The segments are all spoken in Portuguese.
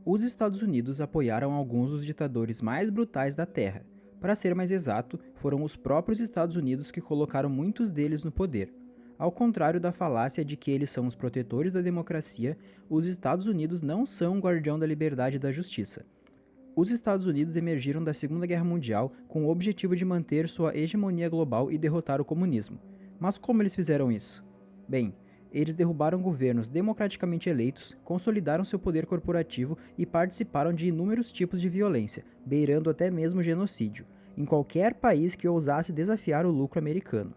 Os Estados Unidos apoiaram alguns dos ditadores mais brutais da Terra. Para ser mais exato, foram os próprios Estados Unidos que colocaram muitos deles no poder. Ao contrário da falácia de que eles são os protetores da democracia, os Estados Unidos não são o guardião da liberdade e da justiça. Os Estados Unidos emergiram da Segunda Guerra Mundial com o objetivo de manter sua hegemonia global e derrotar o comunismo. Mas como eles fizeram isso? Bem, eles derrubaram governos democraticamente eleitos, consolidaram seu poder corporativo e participaram de inúmeros tipos de violência, beirando até mesmo genocídio, em qualquer país que ousasse desafiar o lucro americano.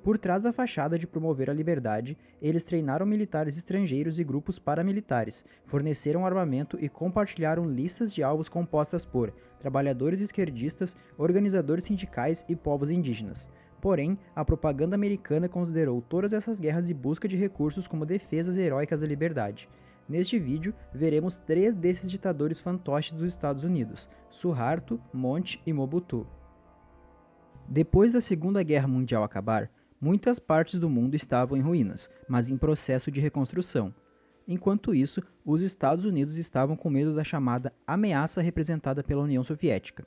Por trás da fachada de promover a liberdade, eles treinaram militares estrangeiros e grupos paramilitares, forneceram armamento e compartilharam listas de alvos compostas por trabalhadores esquerdistas, organizadores sindicais e povos indígenas. Porém, a propaganda americana considerou todas essas guerras em busca de recursos como defesas heróicas da liberdade. Neste vídeo, veremos 3 desses ditadores fantoches dos Estados Unidos: Suharto, Monte e Mobutu. Depois da Segunda Guerra Mundial acabar, muitas partes do mundo estavam em ruínas, mas em processo de reconstrução. Enquanto isso, os Estados Unidos estavam com medo da chamada ameaça representada pela União Soviética.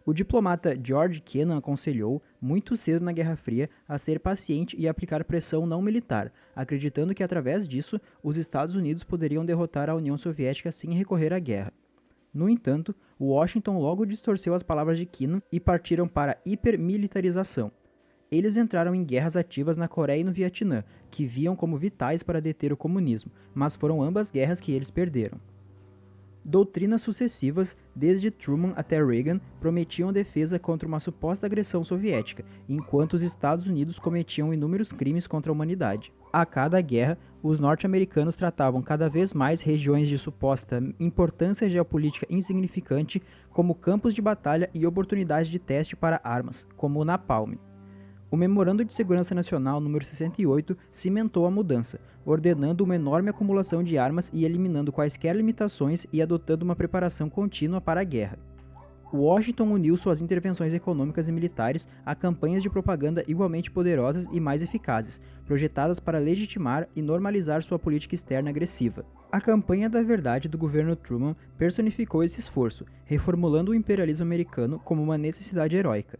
O diplomata George Kennan aconselhou, muito cedo na Guerra Fria, a ser paciente e aplicar pressão não militar, acreditando que através disso, os Estados Unidos poderiam derrotar a União Soviética sem recorrer à guerra. No entanto, Washington logo distorceu as palavras de Kennan e partiram para a hipermilitarização. Eles entraram em guerras ativas na Coreia e no Vietnã, que viam como vitais para deter o comunismo, mas foram ambas guerras que eles perderam. Doutrinas sucessivas, desde Truman até Reagan, prometiam defesa contra uma suposta agressão soviética, enquanto os Estados Unidos cometiam inúmeros crimes contra a humanidade. A cada guerra, os norte-americanos tratavam cada vez mais regiões de suposta importância geopolítica insignificante como campos de batalha e oportunidades de teste para armas, como o Napalm. O Memorando de Segurança Nacional número 68 cimentou a mudança, ordenando uma enorme acumulação de armas e eliminando quaisquer limitações e adotando uma preparação contínua para a guerra. Washington uniu suas intervenções econômicas e militares a campanhas de propaganda igualmente poderosas e mais eficazes, projetadas para legitimar e normalizar sua política externa agressiva. A campanha da verdade do governo Truman personificou esse esforço, reformulando o imperialismo americano como uma necessidade heróica.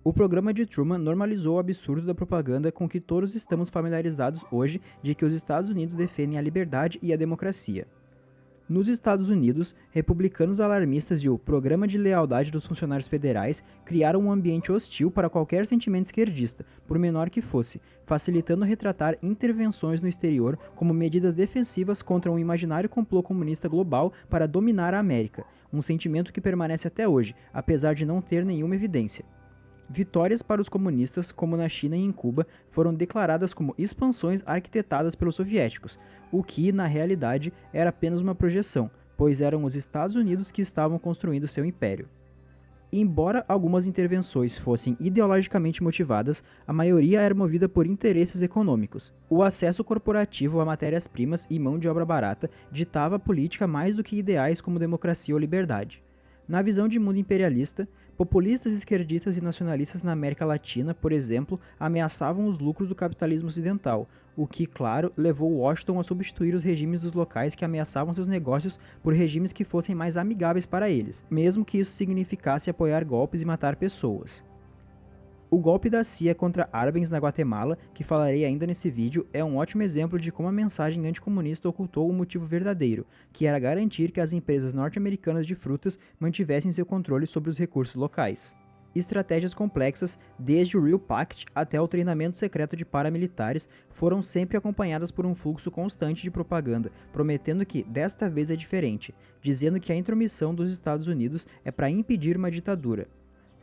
O programa de Truman normalizou o absurdo da propaganda com que todos estamos familiarizados hoje de que os Estados Unidos defendem a liberdade e a democracia. Nos Estados Unidos, republicanos alarmistas e o Programa de Lealdade dos Funcionários Federais criaram um ambiente hostil para qualquer sentimento esquerdista, por menor que fosse, facilitando retratar intervenções no exterior como medidas defensivas contra um imaginário complô comunista global para dominar a América, um sentimento que permanece até hoje, apesar de não ter nenhuma evidência. Vitórias para os comunistas, como na China e em Cuba, foram declaradas como expansões arquitetadas pelos soviéticos, o que, na realidade, era apenas uma projeção, pois eram os Estados Unidos que estavam construindo seu império. Embora algumas intervenções fossem ideologicamente motivadas, a maioria era movida por interesses econômicos. O acesso corporativo a matérias-primas e mão de obra barata ditava a política mais do que ideais como democracia ou liberdade. Na visão de mundo imperialista, populistas esquerdistas e nacionalistas na América Latina, por exemplo, ameaçavam os lucros do capitalismo ocidental, o que, claro, levou Washington a substituir os regimes dos locais que ameaçavam seus negócios por regimes que fossem mais amigáveis para eles, mesmo que isso significasse apoiar golpes e matar pessoas. O golpe da CIA contra Arbenz na Guatemala, que falarei ainda nesse vídeo, é um ótimo exemplo de como a mensagem anticomunista ocultou o motivo verdadeiro, que era garantir que as empresas norte-americanas de frutas mantivessem seu controle sobre os recursos locais. Estratégias complexas, desde o Real Pact até o treinamento secreto de paramilitares, foram sempre acompanhadas por um fluxo constante de propaganda, prometendo que desta vez é diferente, dizendo que a intromissão dos Estados Unidos é para impedir uma ditadura.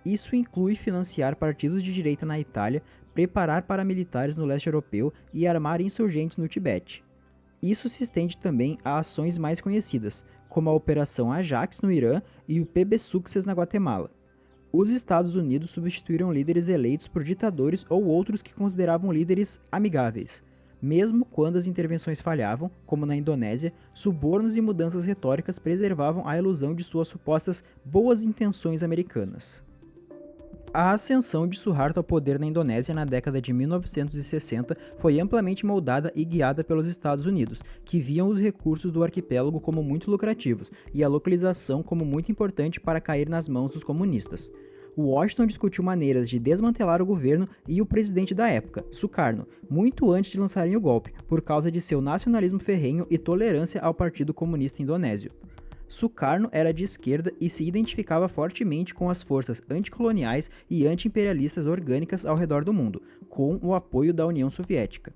Isso inclui financiar partidos de direita na Itália, preparar paramilitares no leste europeu e armar insurgentes no Tibete. Isso se estende também a ações mais conhecidas, como a Operação Ajax no Irã e o PB Success na Guatemala. Os Estados Unidos substituíram líderes eleitos por ditadores ou outros que consideravam líderes amigáveis. Mesmo quando as intervenções falhavam, como na Indonésia, subornos e mudanças retóricas preservavam a ilusão de suas supostas boas intenções americanas. A ascensão de Suharto ao poder na Indonésia na década de 1960 foi amplamente moldada e guiada pelos Estados Unidos, que viam os recursos do arquipélago como muito lucrativos e a localização como muito importante para cair nas mãos dos comunistas. Washington discutiu maneiras de desmantelar o governo e o presidente da época, Sukarno, muito antes de lançarem o golpe, por causa de seu nacionalismo ferrenho e tolerância ao Partido Comunista Indonésio. Sukarno era de esquerda e se identificava fortemente com as forças anticoloniais e anti-imperialistas orgânicas ao redor do mundo, com o apoio da União Soviética.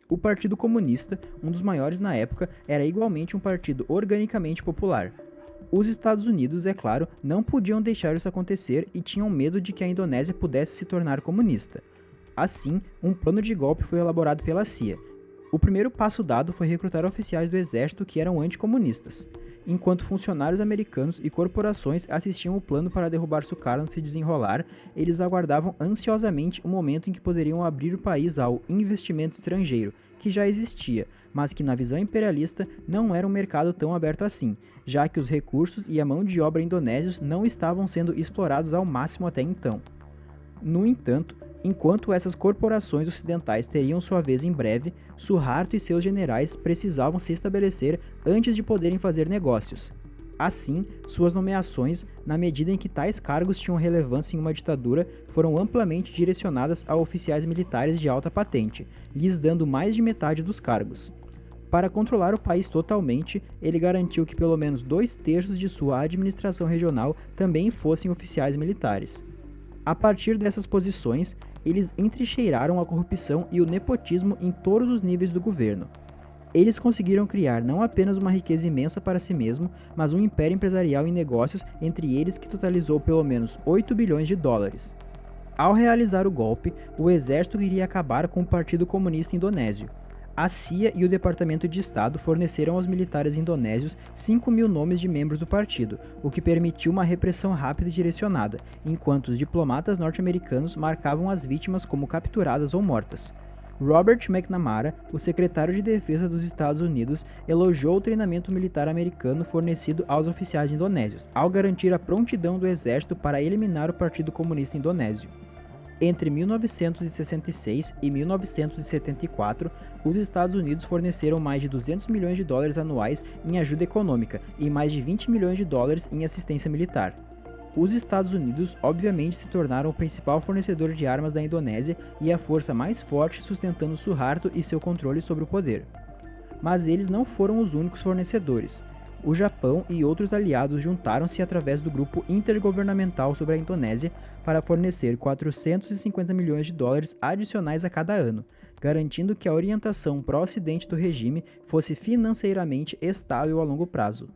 O Partido Comunista, um dos maiores na época, era igualmente um partido organicamente popular. Os Estados Unidos, é claro, não podiam deixar isso acontecer e tinham medo de que a Indonésia pudesse se tornar comunista. Assim, um plano de golpe foi elaborado pela CIA. O primeiro passo dado foi recrutar oficiais do exército que eram anticomunistas. Enquanto funcionários americanos e corporações assistiam o plano para derrubar Sukarno se desenrolar, eles aguardavam ansiosamente o momento em que poderiam abrir o país ao investimento estrangeiro, que já existia, mas que na visão imperialista não era um mercado tão aberto assim, já que os recursos e a mão de obra indonésios não estavam sendo explorados ao máximo até então. No entanto, enquanto essas corporações ocidentais teriam sua vez em breve, Suharto e seus generais precisavam se estabelecer antes de poderem fazer negócios. Assim, suas nomeações, na medida em que tais cargos tinham relevância em uma ditadura, foram amplamente direcionadas a oficiais militares de alta patente, lhes dando mais de metade dos cargos. Para controlar o país totalmente, ele garantiu que pelo menos 2/3 de sua administração regional também fossem oficiais militares. A partir dessas posições, eles entrincheiraram a corrupção e o nepotismo em todos os níveis do governo. Eles conseguiram criar não apenas uma riqueza imensa para si mesmo, mas um império empresarial em negócios entre eles que totalizou pelo menos 8 bilhões de dólares. Ao realizar o golpe, o exército queria acabar com o Partido Comunista Indonésio. A CIA e o Departamento de Estado forneceram aos militares indonésios 5.000 nomes de membros do partido, o que permitiu uma repressão rápida e direcionada, enquanto os diplomatas norte-americanos marcavam as vítimas como capturadas ou mortas. Robert McNamara, o secretário de Defesa dos Estados Unidos, elogiou o treinamento militar americano fornecido aos oficiais indonésios, ao garantir a prontidão do exército para eliminar o Partido Comunista Indonésio. Entre 1966 e 1974, os Estados Unidos forneceram mais de 200 milhões de dólares anuais em ajuda econômica e mais de 20 milhões de dólares em assistência militar. Os Estados Unidos obviamente se tornaram o principal fornecedor de armas da Indonésia e a força mais forte sustentando Suharto e seu controle sobre o poder. Mas eles não foram os únicos fornecedores. O Japão e outros aliados juntaram-se através do Grupo Intergovernamental sobre a Indonésia para fornecer 450 milhões de dólares adicionais a cada ano, garantindo que a orientação pró-ocidente do regime fosse financeiramente estável a longo prazo.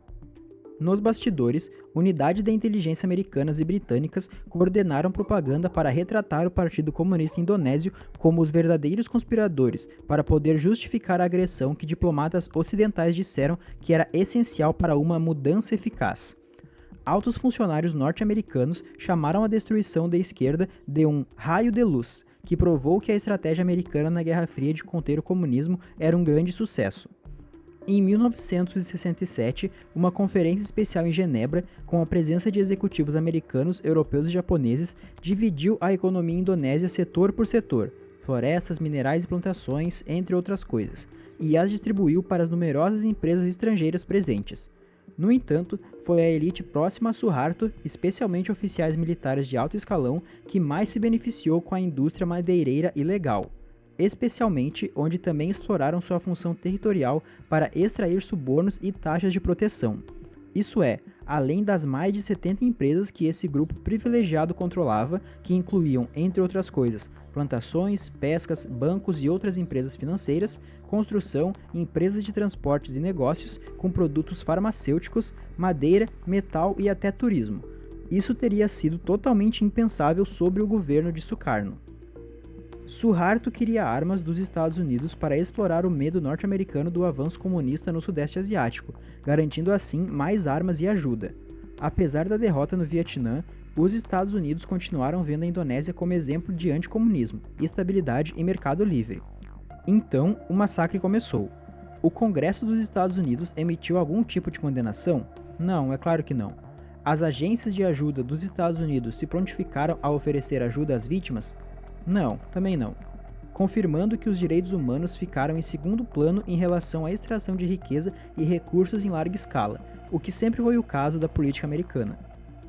Nos bastidores, unidades da inteligência americanas e britânicas coordenaram propaganda para retratar o Partido Comunista Indonésio como os verdadeiros conspiradores, para poder justificar a agressão que diplomatas ocidentais disseram que era essencial para uma mudança eficaz. Altos funcionários norte-americanos chamaram a destruição da esquerda de um raio de luz, que provou que a estratégia americana na Guerra Fria de conter o comunismo era um grande sucesso. Em 1967, uma conferência especial em Genebra, com a presença de executivos americanos, europeus e japoneses, dividiu a economia indonésia setor por setor, florestas, minerais e plantações, entre outras coisas, e as distribuiu para as numerosas empresas estrangeiras presentes. No entanto, foi a elite próxima a Suharto, especialmente oficiais militares de alto escalão, que mais se beneficiou com a indústria madeireira ilegal, especialmente onde também exploraram sua função territorial para extrair subornos e taxas de proteção. Isso é, além das mais de 70 empresas que esse grupo privilegiado controlava, que incluíam, entre outras coisas, plantações, pescas, bancos e outras empresas financeiras, construção, empresas de transportes e negócios com produtos farmacêuticos, madeira, metal e até turismo. Isso teria sido totalmente impensável sob o governo de Sukarno. Suharto queria armas dos Estados Unidos para explorar o medo norte-americano do avanço comunista no Sudeste Asiático, garantindo assim mais armas e ajuda. Apesar da derrota no Vietnã, os Estados Unidos continuaram vendo a Indonésia como exemplo de anticomunismo, estabilidade e mercado livre. Então, o massacre começou. O Congresso dos Estados Unidos emitiu algum tipo de condenação? Não, é claro que não. As agências de ajuda dos Estados Unidos se prontificaram a oferecer ajuda às vítimas? Não, também não. Confirmando que os direitos humanos ficaram em segundo plano em relação à extração de riqueza e recursos em larga escala, o que sempre foi o caso da política americana.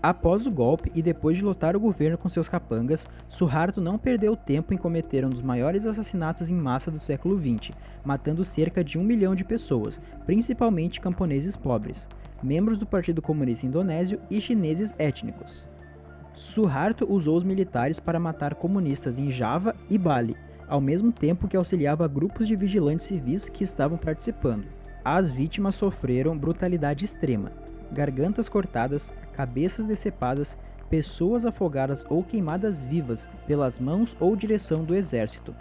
Após o golpe e depois de lotar o governo com seus capangas, Suharto não perdeu tempo em cometer um dos maiores assassinatos em massa do século XX, matando cerca de 1 milhão de pessoas, principalmente camponeses pobres, membros do Partido Comunista Indonésio e chineses étnicos. Suharto usou os militares para matar comunistas em Java e Bali, ao mesmo tempo que auxiliava grupos de vigilantes civis que estavam participando. As vítimas sofreram brutalidade extrema: gargantas cortadas, cabeças decepadas, pessoas afogadas ou queimadas vivas pelas mãos ou direção do exército.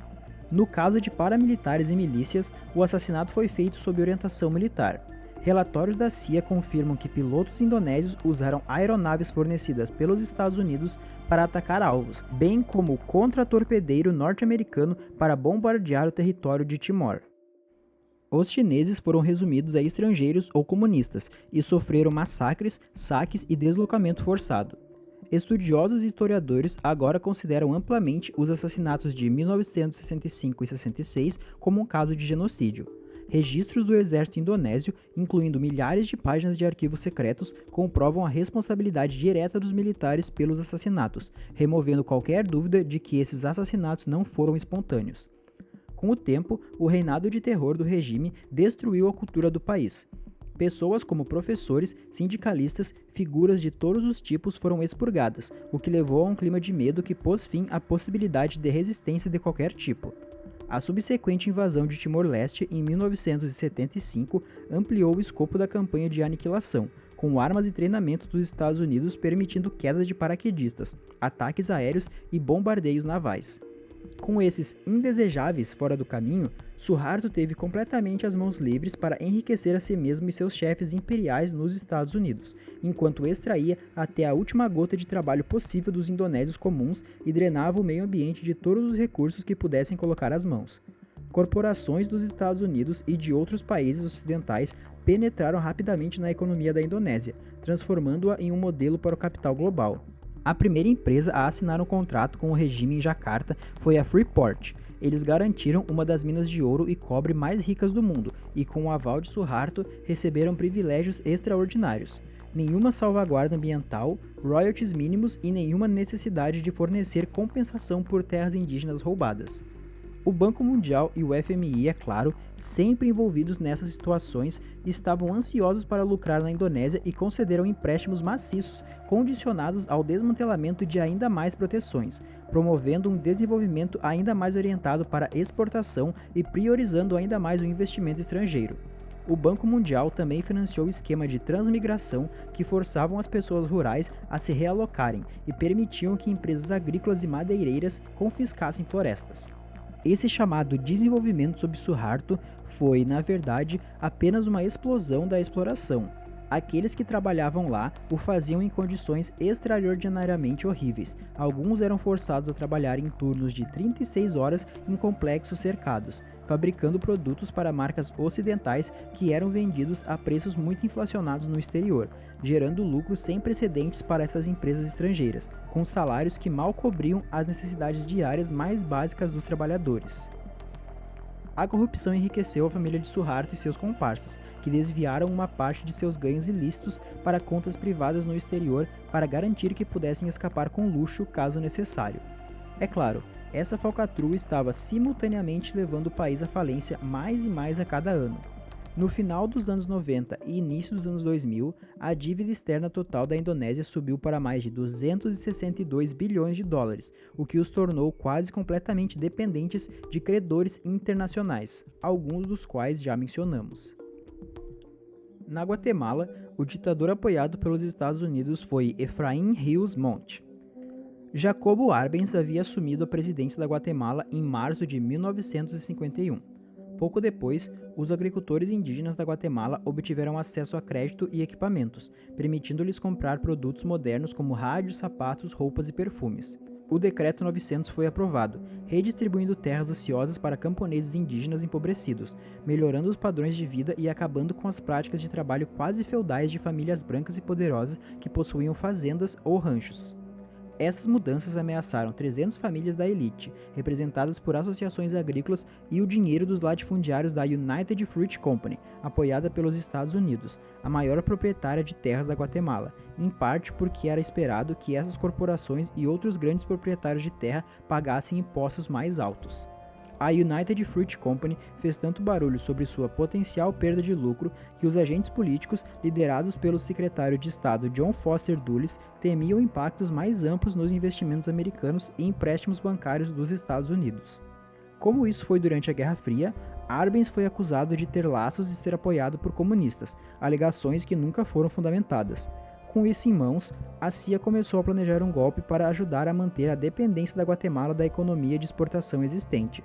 No caso de paramilitares e milícias, o assassinato foi feito sob orientação militar. Relatórios da CIA confirmam que pilotos indonésios usaram aeronaves fornecidas pelos Estados Unidos para atacar alvos, bem como o contra-torpedeiro norte-americano para bombardear o território de Timor. Os chineses foram resumidos a estrangeiros ou comunistas e sofreram massacres, saques e deslocamento forçado. Estudiosos e historiadores agora consideram amplamente os assassinatos de 1965 e 66 como um caso de genocídio. Registros do exército indonésio, incluindo milhares de páginas de arquivos secretos, comprovam a responsabilidade direta dos militares pelos assassinatos, removendo qualquer dúvida de que esses assassinatos não foram espontâneos. Com o tempo, o reinado de terror do regime destruiu a cultura do país. Pessoas como professores, sindicalistas, figuras de todos os tipos foram expurgadas, o que levou a um clima de medo que pôs fim à possibilidade de resistência de qualquer tipo. A subsequente invasão de Timor-Leste em 1975 ampliou o escopo da campanha de aniquilação, com armas e treinamento dos Estados Unidos permitindo quedas de paraquedistas, ataques aéreos e bombardeios navais. Com esses indesejáveis fora do caminho, Suharto teve completamente as mãos livres para enriquecer a si mesmo e seus chefes imperiais nos Estados Unidos, enquanto extraía até a última gota de trabalho possível dos indonésios comuns e drenava o meio ambiente de todos os recursos que pudessem colocar as mãos. Corporações dos Estados Unidos e de outros países ocidentais penetraram rapidamente na economia da Indonésia, transformando-a em um modelo para o capital global. A primeira empresa a assinar um contrato com o regime em Jacarta foi a Freeport. Eles garantiram uma das minas de ouro e cobre mais ricas do mundo e, com o aval de Suharto, receberam privilégios extraordinários. Nenhuma salvaguarda ambiental, royalties mínimos e nenhuma necessidade de fornecer compensação por terras indígenas roubadas. O Banco Mundial e o FMI, é claro, sempre envolvidos nessas situações, estavam ansiosos para lucrar na Indonésia e concederam empréstimos maciços condicionados ao desmantelamento de ainda mais proteções, promovendo um desenvolvimento ainda mais orientado para exportação e priorizando ainda mais o investimento estrangeiro. O Banco Mundial também financiou o esquema de transmigração que forçavam as pessoas rurais a se realocarem e permitiam que empresas agrícolas e madeireiras confiscassem florestas. Esse chamado desenvolvimento sob Suharto foi, na verdade, apenas uma explosão da exploração. Aqueles que trabalhavam lá o faziam em condições extraordinariamente horríveis. Alguns eram forçados a trabalhar em turnos de 36 horas em complexos cercados, fabricando produtos para marcas ocidentais que eram vendidos a preços muito inflacionados no exterior, gerando lucros sem precedentes para essas empresas estrangeiras, com salários que mal cobriam as necessidades diárias mais básicas dos trabalhadores. A corrupção enriqueceu a família de Suharto e seus comparsas, que desviaram uma parte de seus ganhos ilícitos para contas privadas no exterior para garantir que pudessem escapar com luxo caso necessário. É claro, essa falcatrua estava simultaneamente levando o país à falência mais e mais a cada ano. No final dos anos 90 e início dos anos 2000, a dívida externa total da Indonésia subiu para mais de 262 bilhões de dólares, o que os tornou quase completamente dependentes de credores internacionais, alguns dos quais já mencionamos. Na Guatemala, o ditador apoiado pelos Estados Unidos foi Efraín Ríos Montt. Jacobo Arbenz havia assumido a presidência da Guatemala em março de 1951. Pouco depois, os agricultores indígenas da Guatemala obtiveram acesso a crédito e equipamentos, permitindo-lhes comprar produtos modernos como rádios, sapatos, roupas e perfumes. o Decreto 900 foi aprovado, redistribuindo terras ociosas para camponeses indígenas empobrecidos, melhorando os padrões de vida e acabando com as práticas de trabalho quase feudais de famílias brancas e poderosas que possuíam fazendas ou ranchos. Essas mudanças ameaçaram 300 famílias da elite, representadas por associações agrícolas, e o dinheiro dos latifundiários da United Fruit Company, apoiada pelos Estados Unidos, a maior proprietária de terras da Guatemala, em parte porque era esperado que essas corporações e outros grandes proprietários de terra pagassem impostos mais altos. A United Fruit Company fez tanto barulho sobre sua potencial perda de lucro que os agentes políticos, liderados pelo secretário de Estado John Foster Dulles, temiam impactos mais amplos nos investimentos americanos e empréstimos bancários dos Estados Unidos. Como isso foi durante a Guerra Fria, Arbenz foi acusado de ter laços e ser apoiado por comunistas, alegações que nunca foram fundamentadas. Com isso em mãos, a CIA começou a planejar um golpe para ajudar a manter a dependência da Guatemala da economia de exportação existente.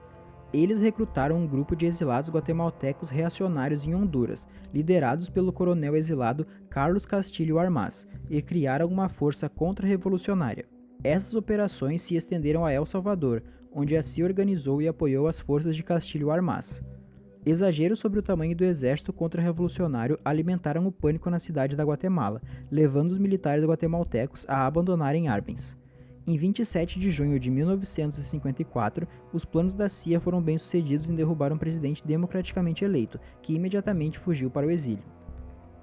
Eles recrutaram um grupo de exilados guatemaltecos reacionários em Honduras, liderados pelo coronel exilado Carlos Castillo Armas, e criaram uma força contra-revolucionária. Essas operações se estenderam a El Salvador, onde a CIA organizou e apoiou as forças de Castillo Armas. Exageros sobre o tamanho do exército contra-revolucionário alimentaram o pânico na cidade da Guatemala, levando os militares guatemaltecos a abandonarem Arbenz. Em 27 de junho de 1954, os planos da CIA foram bem-sucedidos em derrubar um presidente democraticamente eleito, que imediatamente fugiu para o exílio.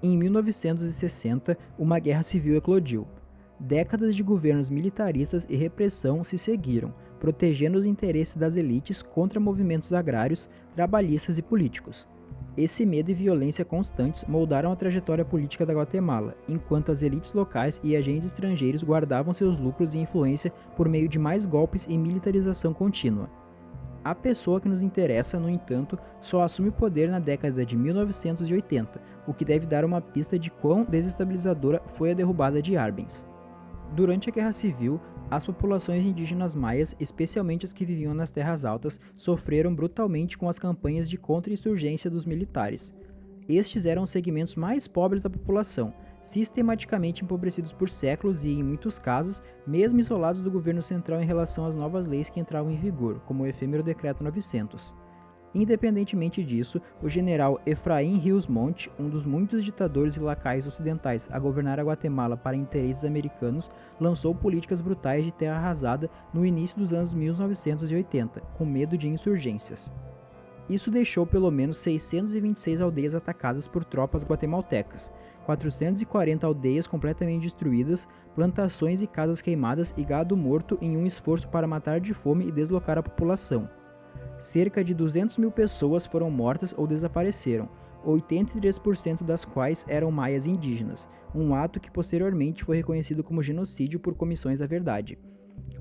Em 1960, uma guerra civil eclodiu. Décadas de governos militaristas e repressão se seguiram, protegendo os interesses das elites contra movimentos agrários, trabalhistas e políticos. Esse medo e violência constantes moldaram a trajetória política da Guatemala, enquanto as elites locais e agentes estrangeiros guardavam seus lucros e influência por meio de mais golpes e militarização contínua. A pessoa que nos interessa, no entanto, só assume o poder na década de 1980, o que deve dar uma pista de quão desestabilizadora foi a derrubada de Arbenz. Durante a Guerra Civil, as populações indígenas maias, especialmente as que viviam nas terras altas, sofreram brutalmente com as campanhas de contra-insurgência dos militares. Estes eram os segmentos mais pobres da população, sistematicamente empobrecidos por séculos e, em muitos casos, mesmo isolados do governo central em relação às novas leis que entravam em vigor, como o efêmero Decreto 900. Independentemente disso, o general Efraim Rios Montt, um dos muitos ditadores e lacaios ocidentais a governar a Guatemala para interesses americanos, lançou políticas brutais de terra arrasada no início dos anos 1980, com medo de insurgências. Isso deixou pelo menos 626 aldeias atacadas por tropas guatemaltecas, 440 aldeias completamente destruídas, plantações e casas queimadas e gado morto em um esforço para matar de fome e deslocar a população. Cerca de 200 mil pessoas foram mortas ou desapareceram, 83% das quais eram maias indígenas, um ato que posteriormente foi reconhecido como genocídio por comissões da verdade.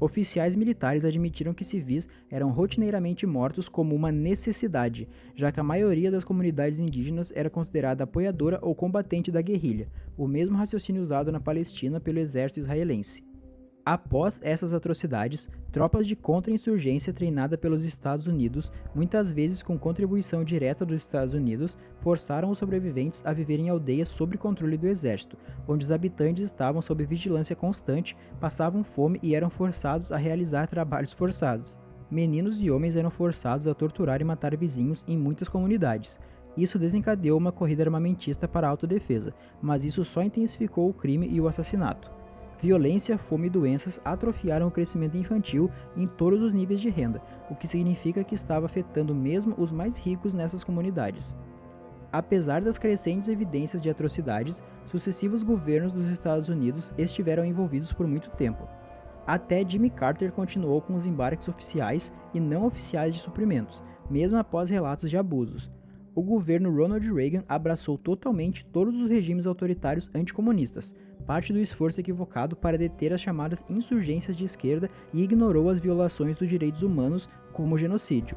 Oficiais militares admitiram que civis eram rotineiramente mortos como uma necessidade, já que a maioria das comunidades indígenas era considerada apoiadora ou combatente da guerrilha, o mesmo raciocínio usado na Palestina pelo exército israelense. Após essas atrocidades, tropas de contra-insurgência treinada pelos Estados Unidos, muitas vezes com contribuição direta dos Estados Unidos, forçaram os sobreviventes a viver em aldeias sob controle do exército, onde os habitantes estavam sob vigilância constante, passavam fome e eram forçados a realizar trabalhos forçados. Meninos e homens eram forçados a torturar e matar vizinhos em muitas comunidades. Isso desencadeou uma corrida armamentista para a autodefesa, mas isso só intensificou o crime e o assassinato. Violência, fome e doenças atrofiaram o crescimento infantil em todos os níveis de renda, o que significa que estava afetando mesmo os mais ricos nessas comunidades. Apesar das crescentes evidências de atrocidades, sucessivos governos dos Estados Unidos estiveram envolvidos por muito tempo. Até Jimmy Carter continuou com os embarques oficiais e não oficiais de suprimentos, mesmo após relatos de abusos. O governo Ronald Reagan abraçou totalmente todos os regimes autoritários anticomunistas, parte do esforço equivocado para deter as chamadas insurgências de esquerda, e ignorou as violações dos direitos humanos como genocídio.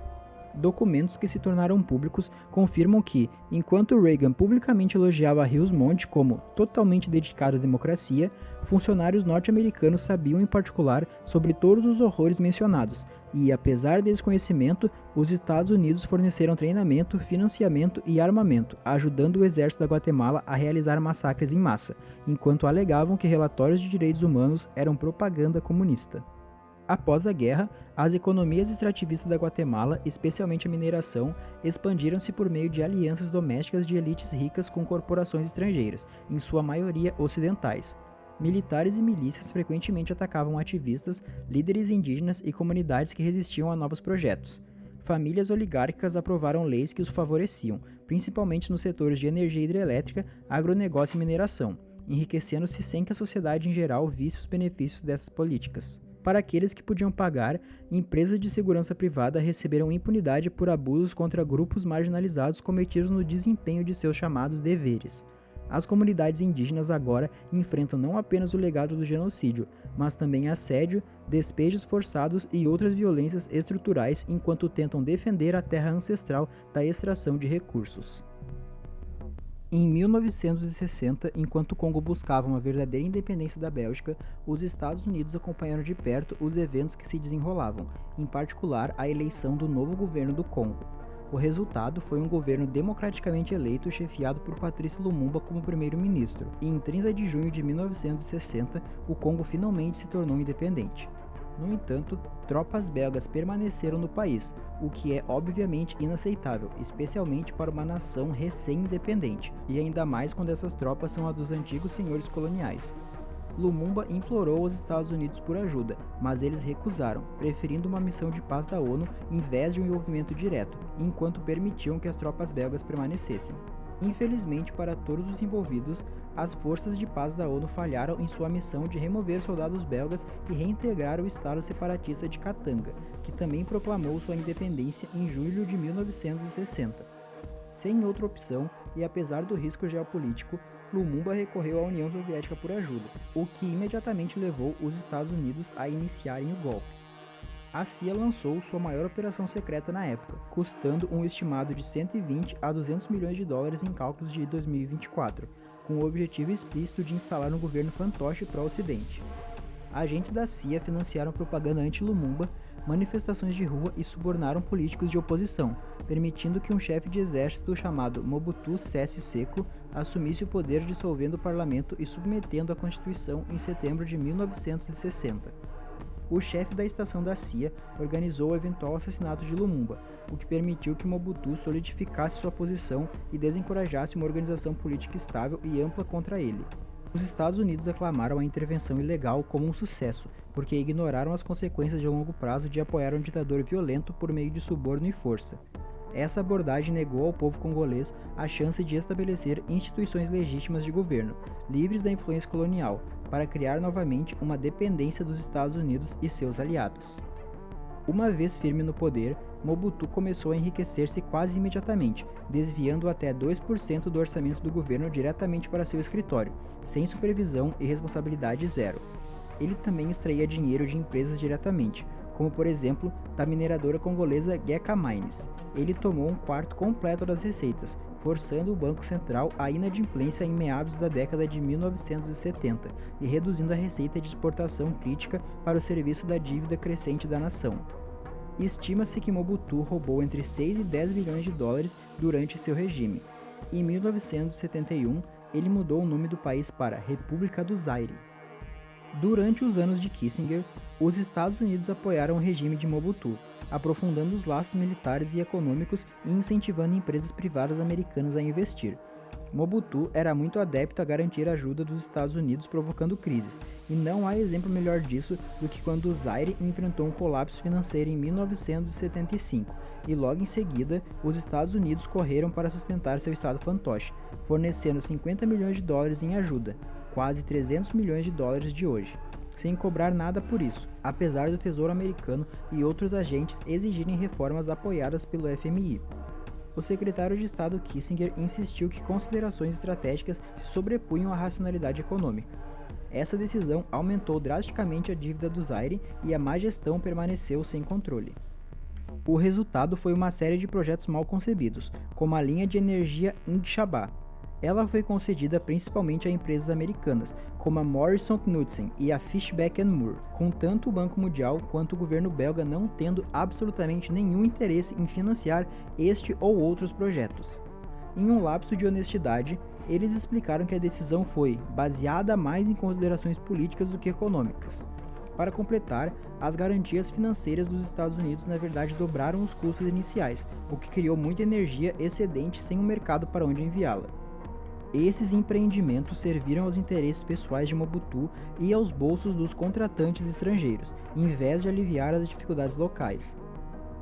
Documentos que se tornaram públicos confirmam que, enquanto Reagan publicamente elogiava Rios Montt como totalmente dedicado à democracia, funcionários norte-americanos sabiam em particular sobre todos os horrores mencionados, e, apesar desse conhecimento, os Estados Unidos forneceram treinamento, financiamento e armamento, ajudando o exército da Guatemala a realizar massacres em massa, enquanto alegavam que relatórios de direitos humanos eram propaganda comunista. Após a guerra, as economias extrativistas da Guatemala, especialmente a mineração, expandiram-se por meio de alianças domésticas de elites ricas com corporações estrangeiras, em sua maioria ocidentais. Militares e milícias frequentemente atacavam ativistas, líderes indígenas e comunidades que resistiam a novos projetos. Famílias oligárquicas aprovaram leis que os favoreciam, principalmente nos setores de energia hidrelétrica, agronegócio e mineração, enriquecendo-se sem que a sociedade em geral visse os benefícios dessas políticas. Para aqueles que podiam pagar, empresas de segurança privada receberam impunidade por abusos contra grupos marginalizados cometidos no desempenho de seus chamados deveres. As comunidades indígenas agora enfrentam não apenas o legado do genocídio, mas também assédio, despejos forçados e outras violências estruturais enquanto tentam defender a terra ancestral da extração de recursos. Em 1960, enquanto o Congo buscava uma verdadeira independência da Bélgica, os Estados Unidos acompanharam de perto os eventos que se desenrolavam, em particular a eleição do novo governo do Congo. O resultado foi um governo democraticamente eleito chefiado por Patrice Lumumba como primeiro-ministro, e em 30 de junho de 1960, o Congo finalmente se tornou independente. No entanto, tropas belgas permaneceram no país, o que é obviamente inaceitável, especialmente para uma nação recém-independente, e ainda mais quando essas tropas são as dos antigos senhores coloniais. Lumumba implorou aos Estados Unidos por ajuda, mas eles recusaram, preferindo uma missão de paz da ONU em vez de um envolvimento direto, enquanto permitiam que as tropas belgas permanecessem. Infelizmente para todos os envolvidos, as forças de paz da ONU falharam em sua missão de remover soldados belgas e reintegrar o estado separatista de Katanga, que também proclamou sua independência em julho de 1960. Sem outra opção, e apesar do risco geopolítico, Lumumba recorreu à União Soviética por ajuda, o que imediatamente levou os Estados Unidos a iniciarem o golpe. A CIA lançou sua maior operação secreta na época, custando um estimado de 120 a 200 milhões de dólares em cálculos de 2024, com o objetivo explícito de instalar um governo fantoche pró-Ocidente. Agentes da CIA financiaram propaganda anti-Lumumba, manifestações de rua e subornaram políticos de oposição, permitindo que um chefe de exército chamado Mobutu Sese Seko assumisse o poder dissolvendo o parlamento e submetendo a Constituição em setembro de 1960. O chefe da estação da CIA organizou o eventual assassinato de Lumumba, o que permitiu que Mobutu solidificasse sua posição e desencorajasse uma organização política estável e ampla contra ele. Os Estados Unidos aclamaram a intervenção ilegal como um sucesso, porque ignoraram as consequências de longo prazo de apoiar um ditador violento por meio de suborno e força. Essa abordagem negou ao povo congolês a chance de estabelecer instituições legítimas de governo, livres da influência colonial, para criar novamente uma dependência dos Estados Unidos e seus aliados. Uma vez firme no poder, Mobutu começou a enriquecer-se quase imediatamente, desviando até 2% do orçamento do governo diretamente para seu escritório, sem supervisão e responsabilidade zero. Ele também extraía dinheiro de empresas diretamente, como por exemplo da mineradora congolesa Geka Mines. Ele tomou um quarto completo das receitas, forçando o Banco Central à inadimplência em meados da década de 1970 e reduzindo a receita de exportação crítica para o serviço da dívida crescente da nação. Estima-se que Mobutu roubou entre 6 e 10 bilhões de dólares durante seu regime. Em 1971, ele mudou o nome do país para República do Zaire. Durante os anos de Kissinger, os Estados Unidos apoiaram o regime de Mobutu, aprofundando os laços militares e econômicos e incentivando empresas privadas americanas a investir. Mobutu era muito adepto a garantir a ajuda dos Estados Unidos provocando crises, e não há exemplo melhor disso do que quando o Zaire enfrentou um colapso financeiro em 1975, e logo em seguida os Estados Unidos correram para sustentar seu estado fantoche, fornecendo 50 milhões de dólares em ajuda, quase 300 milhões de dólares de hoje, sem cobrar nada por isso, apesar do Tesouro Americano e outros agentes exigirem reformas apoiadas pelo FMI. O secretário de Estado Kissinger insistiu que considerações estratégicas se sobrepunham à racionalidade econômica. Essa decisão aumentou drasticamente a dívida do Zaire e a má gestão permaneceu sem controle. O resultado foi uma série de projetos mal concebidos, como a linha de energia Indchaba. Ela foi concedida principalmente a empresas americanas, como a Morrison Knudsen e a Fishback Moore, com tanto o Banco Mundial quanto o governo belga não tendo absolutamente nenhum interesse em financiar este ou outros projetos. Em um lapso de honestidade, eles explicaram que a decisão foi baseada mais em considerações políticas do que econômicas. Para completar, as garantias financeiras dos Estados Unidos na verdade dobraram os custos iniciais, o que criou muita energia excedente sem um mercado para onde enviá-la. Esses empreendimentos serviram aos interesses pessoais de Mobutu e aos bolsos dos contratantes estrangeiros, em vez de aliviar as dificuldades locais.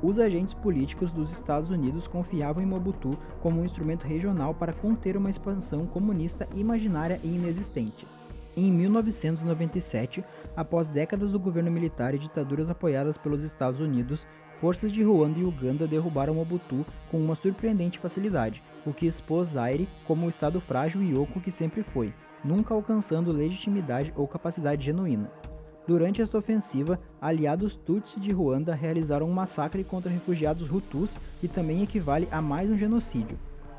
Os agentes políticos dos Estados Unidos confiavam em Mobutu como um instrumento regional para conter uma expansão comunista imaginária e inexistente. Em 1997, após décadas do governo militar e ditaduras apoiadas pelos Estados Unidos, forças de Ruanda e Uganda derrubaram Mobutu com uma surpreendente facilidade, o que expôs Zaire como o estado frágil e oco que sempre foi, nunca alcançando legitimidade ou capacidade genuína. Durante esta ofensiva, aliados Tutsi de Ruanda realizaram um massacre contra refugiados Hutus que também equivale a mais um genocídio.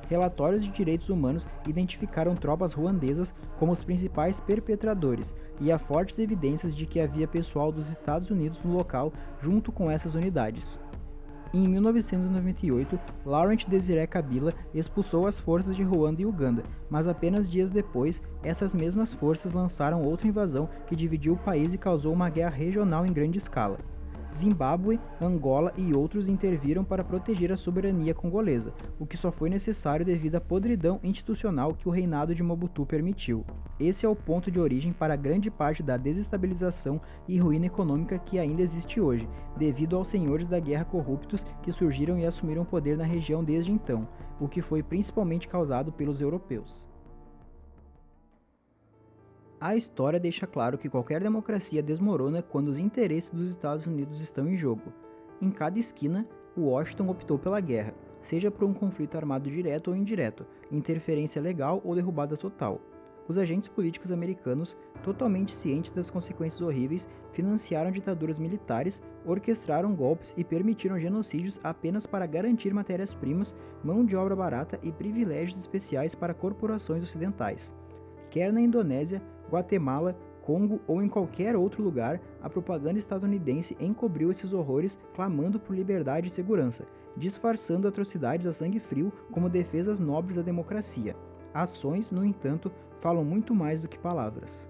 Relatórios de direitos humanos identificaram tropas ruandesas como os principais perpetradores, e há fortes evidências de que havia pessoal dos Estados Unidos no local junto com essas unidades. Em 1998, Laurent Désiré Kabila expulsou as forças de Ruanda e Uganda, mas apenas dias depois, essas mesmas forças lançaram outra invasão que dividiu o país e causou uma guerra regional em grande escala. Zimbábue, Angola e outros interviram para proteger a soberania congolesa, o que só foi necessário devido à podridão institucional que o reinado de Mobutu permitiu. Esse é o ponto de origem para grande parte da desestabilização e ruína econômica que ainda existe hoje, devido aos senhores da guerra corruptos que surgiram e assumiram poder na região desde então, o que foi principalmente causado pelos europeus. A história deixa claro que qualquer democracia desmorona quando os interesses dos Estados Unidos estão em jogo. Em cada esquina, Washington optou pela guerra, seja por um conflito armado direto ou indireto, interferência legal ou derrubada total. Os agentes políticos americanos, totalmente cientes das consequências horríveis, financiaram ditaduras militares, orquestraram golpes e permitiram genocídios apenas para garantir matérias-primas, mão de obra barata e privilégios especiais para corporações ocidentais. Quer na Indonésia, Guatemala, Congo ou em qualquer outro lugar, a propaganda estadunidense encobriu esses horrores clamando por liberdade e segurança, disfarçando atrocidades a sangue frio como defesas nobres da democracia. Ações, no entanto, falam muito mais do que palavras.